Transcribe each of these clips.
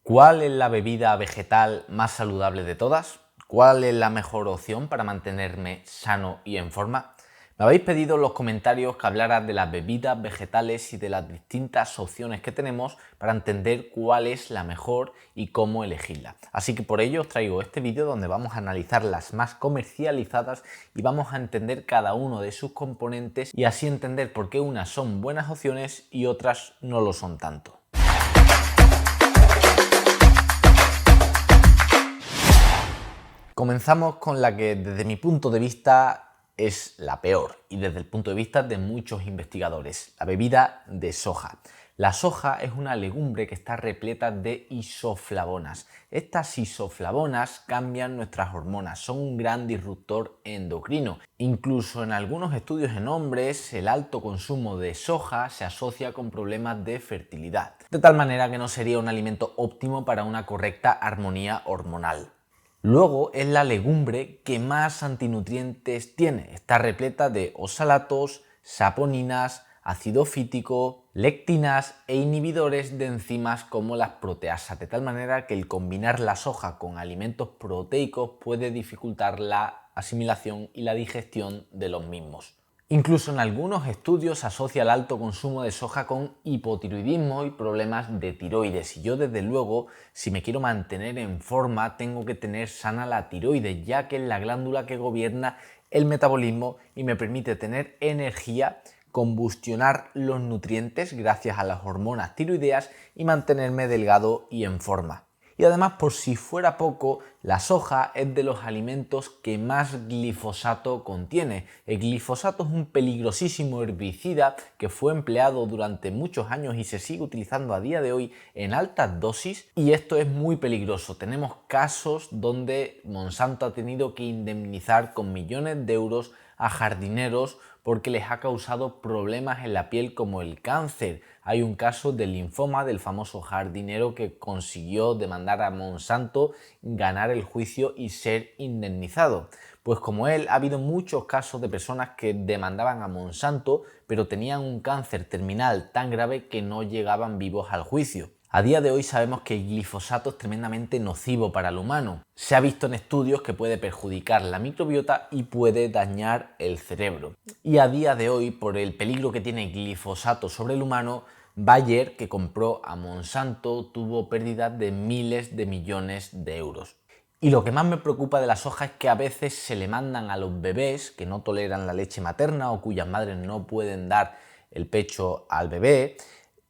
¿Cuál es la bebida vegetal más saludable de todas? ¿Cuál es la mejor opción para mantenerme sano y en forma? Me habéis pedido en los comentarios que hablara de las bebidas vegetales y de las distintas opciones que tenemos para entender cuál es la mejor y cómo elegirla. Así que por ello os traigo este vídeo donde vamos a analizar las más comercializadas y vamos a entender cada uno de sus componentes y así entender por qué unas son buenas opciones y otras no lo son tanto. Comenzamos con la que desde mi punto de vista es la peor y desde el punto de vista de muchos investigadores, la bebida de soja. La soja es una legumbre que está repleta de isoflavonas. Estas isoflavonas cambian nuestras hormonas, son un gran disruptor endocrino. Incluso en algunos estudios en hombres, el alto consumo de soja se asocia con problemas de fertilidad, de tal manera que no sería un alimento óptimo para una correcta armonía hormonal. Luego es la legumbre que más antinutrientes tiene. Está repleta de oxalatos, saponinas, ácido fítico, lectinas e inhibidores de enzimas como las proteasas, de tal manera que el combinar la soja con alimentos proteicos puede dificultar la asimilación y la digestión de los mismos. Incluso en algunos estudios se asocia el alto consumo de soja con hipotiroidismo y problemas de tiroides. Y yo desde luego, si me quiero mantener en forma, tengo que tener sana la tiroides, ya que es la glándula que gobierna el metabolismo y me permite tener energía, combustionar los nutrientes gracias a las hormonas tiroideas y mantenerme delgado y en forma. Y además, por si fuera poco, la soja es de los alimentos que más glifosato contiene. El glifosato es un peligrosísimo herbicida que fue empleado durante muchos años y se sigue utilizando a día de hoy en altas dosis, y esto es muy peligroso. Tenemos casos donde Monsanto ha tenido que indemnizar con millones de euros a jardineros porque les ha causado problemas en la piel como el cáncer. Hay un caso de linfoma del famoso jardinero que consiguió demandar a Monsanto, ganar el juicio y ser indemnizado. Pues como él, ha habido muchos casos de personas que demandaban a Monsanto, pero tenían un cáncer terminal tan grave que no llegaban vivos al juicio. A día de hoy sabemos que el glifosato es tremendamente nocivo para el humano. Se ha visto en estudios que puede perjudicar la microbiota y puede dañar el cerebro. Y a día de hoy, por el peligro que tiene el glifosato sobre el humano, Bayer, que compró a Monsanto, tuvo pérdidas de miles de millones de euros. Y lo que más me preocupa de la soja es que a veces se le mandan a los bebés que no toleran la leche materna o cuyas madres no pueden dar el pecho al bebé,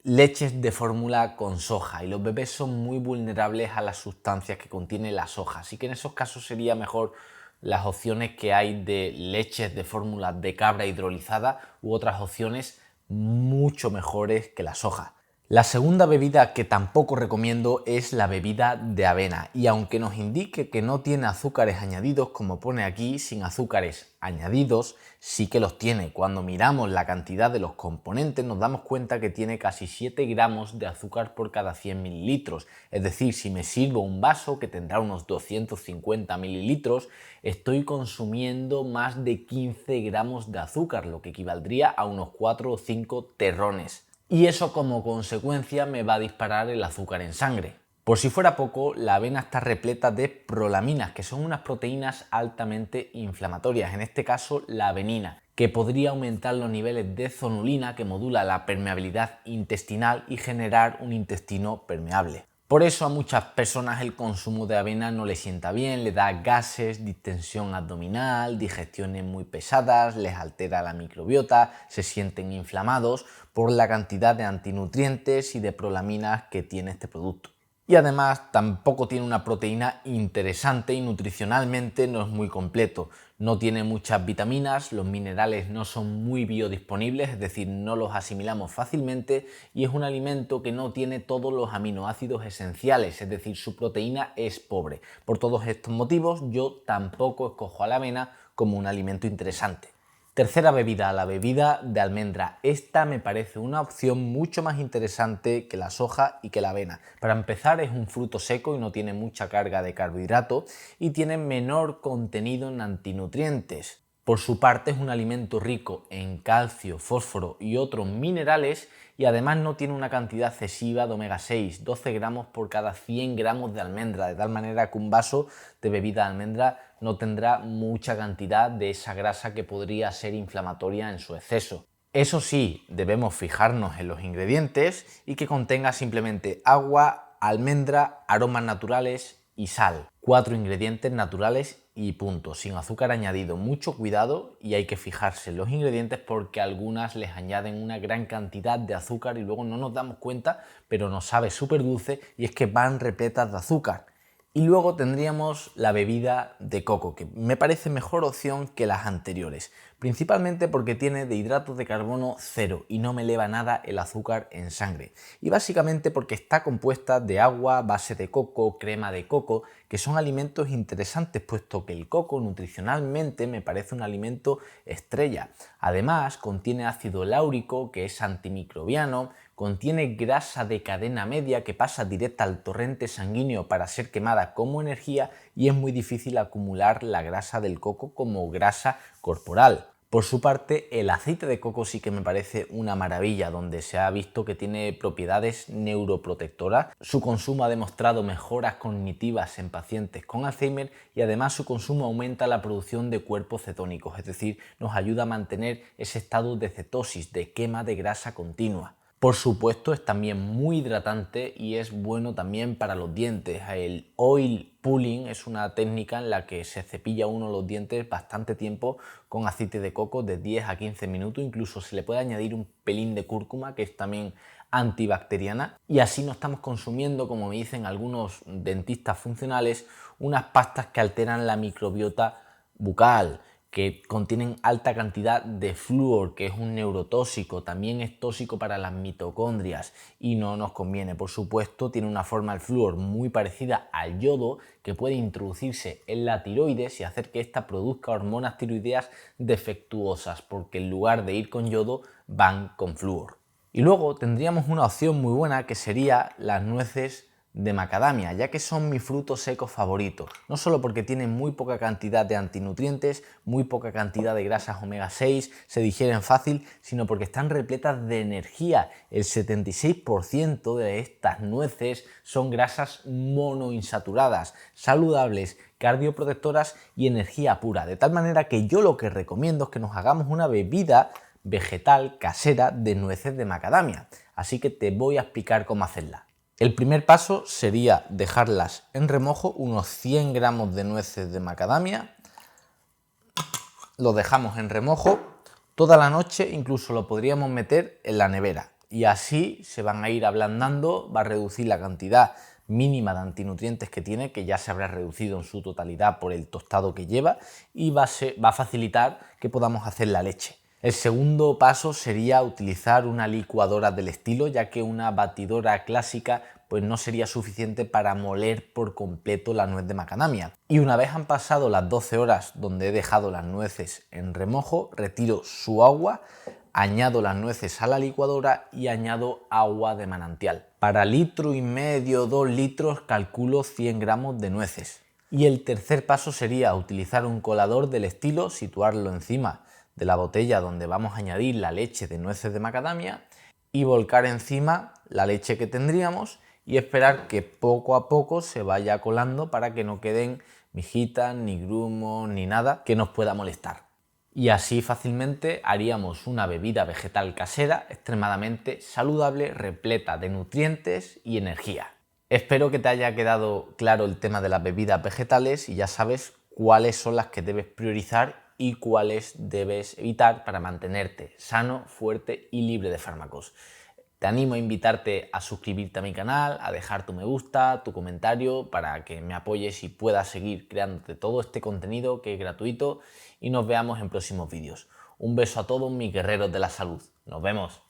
leches de fórmula con soja, y los bebés son muy vulnerables a las sustancias que contiene la soja, así que en esos casos sería mejor las opciones que hay de leches de fórmula de cabra hidrolizada u otras opciones mucho mejores que la soja. La segunda bebida que tampoco recomiendo es la bebida de avena, y aunque nos indique que no tiene azúcares añadidos, como pone aquí, sin azúcares añadidos, sí que los tiene. Cuando miramos la cantidad de los componentes nos damos cuenta que tiene casi 7 gramos de azúcar por cada 100 mililitros. Es decir, si me sirvo un vaso que tendrá unos 250 mililitros, estoy consumiendo más de 15 gramos de azúcar, lo que equivaldría a unos 4 o 5 terrones. Y eso como consecuencia me va a disparar el azúcar en sangre. Por si fuera poco, la avena está repleta de prolaminas, que son unas proteínas altamente inflamatorias, en este caso la avenina, que podría aumentar los niveles de zonulina, que modula la permeabilidad intestinal y generar un intestino permeable. Por eso a muchas personas el consumo de avena no les sienta bien, les da gases, distensión abdominal, digestiones muy pesadas, les altera la microbiota, se sienten inflamados por la cantidad de antinutrientes y de prolaminas que tiene este producto. Y además tampoco tiene una proteína interesante y nutricionalmente no es muy completo. No tiene muchas vitaminas, los minerales no son muy biodisponibles, es decir, no los asimilamos fácilmente, y es un alimento que no tiene todos los aminoácidos esenciales, es decir, su proteína es pobre. Por todos estos motivos yo tampoco escojo a la avena como un alimento interesante. Tercera bebida, la bebida de almendra. Esta me parece una opción mucho más interesante que la soja y que la avena. Para empezar, es un fruto seco y no tiene mucha carga de carbohidrato y tiene menor contenido en antinutrientes. Por su parte, es un alimento rico en calcio, fósforo y otros minerales y además no tiene una cantidad excesiva de omega 6, 12 gramos por cada 100 gramos de almendra, de tal manera que un vaso de bebida de almendra no tendrá mucha cantidad de esa grasa que podría ser inflamatoria en su exceso. Eso sí, debemos fijarnos en los ingredientes y que contenga simplemente agua, almendra, aromas naturales y sal. 4 ingredientes naturales y punto, sin azúcar añadido. Mucho cuidado y hay que fijarse en los ingredientes porque algunas les añaden una gran cantidad de azúcar y luego no nos damos cuenta, pero nos sabe súper dulce y es que van repletas de azúcar. Y luego tendríamos la bebida de coco, que me parece mejor opción que las anteriores, principalmente porque tiene de hidratos de carbono cero y no me eleva nada el azúcar en sangre. Y básicamente porque está compuesta de agua, base de coco, crema de coco, que son alimentos interesantes, puesto que el coco nutricionalmente me parece un alimento estrella. Además, contiene ácido láurico, que es antimicrobiano, contiene grasa de cadena media que pasa directa al torrente sanguíneo para ser quemada como energía y es muy difícil acumular la grasa del coco como grasa corporal. Por su parte, el aceite de coco sí que me parece una maravilla, donde se ha visto que tiene propiedades neuroprotectoras. Su consumo ha demostrado mejoras cognitivas en pacientes con Alzheimer y además su consumo aumenta la producción de cuerpos cetónicos, es decir, nos ayuda a mantener ese estado de cetosis, de quema de grasa continua. Por supuesto, es también muy hidratante y es bueno también para los dientes. El oil pulling es una técnica en la que se cepilla uno los dientes bastante tiempo con aceite de coco, de 10 a 15 minutos. Incluso se le puede añadir un pelín de cúrcuma, que es también antibacteriana. Y así no estamos consumiendo, como me dicen algunos dentistas funcionales, unas pastas que alteran la microbiota bucal, que contienen alta cantidad de flúor, que es un neurotóxico, también es tóxico para las mitocondrias y no nos conviene. Por supuesto, tiene una forma el flúor muy parecida al yodo, que puede introducirse en la tiroides y hacer que ésta produzca hormonas tiroideas defectuosas, porque en lugar de ir con yodo, van con flúor. Y luego tendríamos una opción muy buena que sería las nueces de macadamia, ya que son mi fruto seco favorito, no solo porque tienen muy poca cantidad de antinutrientes, muy poca cantidad de grasas omega 6, se digieren fácil, sino porque están repletas de energía. El 76% de estas nueces son grasas monoinsaturadas, saludables, cardioprotectoras y energía pura, de tal manera que yo lo que recomiendo es que nos hagamos una bebida vegetal casera de nueces de macadamia, así que te voy a explicar cómo hacerla. El primer paso sería dejarlas en remojo, unos 100 gramos de nueces de macadamia, lo dejamos en remojo toda la noche, incluso lo podríamos meter en la nevera y así se van a ir ablandando, va a reducir la cantidad mínima de antinutrientes que tiene, que ya se habrá reducido en su totalidad por el tostado que lleva y va a facilitar que podamos hacer la leche. El segundo paso sería utilizar una licuadora del estilo, ya que una batidora clásica pues no sería suficiente para moler por completo la nuez de macadamia. Y una vez han pasado las 12 horas donde he dejado las nueces en remojo, retiro su agua, añado las nueces a la licuadora y añado agua de manantial. Para 1,5 litros, 2 litros, calculo 100 gramos de nueces. Y el tercer paso sería utilizar un colador del estilo, situarlo encima de la botella donde vamos a añadir la leche de nueces de macadamia y volcar encima la leche que tendríamos y esperar que poco a poco se vaya colando para que no queden mijitas, ni grumos, ni nada que nos pueda molestar. Y así fácilmente haríamos una bebida vegetal casera extremadamente saludable, repleta de nutrientes y energía. Espero que te haya quedado claro el tema de las bebidas vegetales y ya sabes cuáles son las que debes priorizar y cuáles debes evitar para mantenerte sano, fuerte y libre de fármacos. Te animo a invitarte a suscribirte a mi canal, a dejar tu me gusta, tu comentario para que me apoyes y puedas seguir creándote todo este contenido que es gratuito y nos veamos en próximos vídeos. Un beso a todos mis guerreros de la salud. Nos vemos.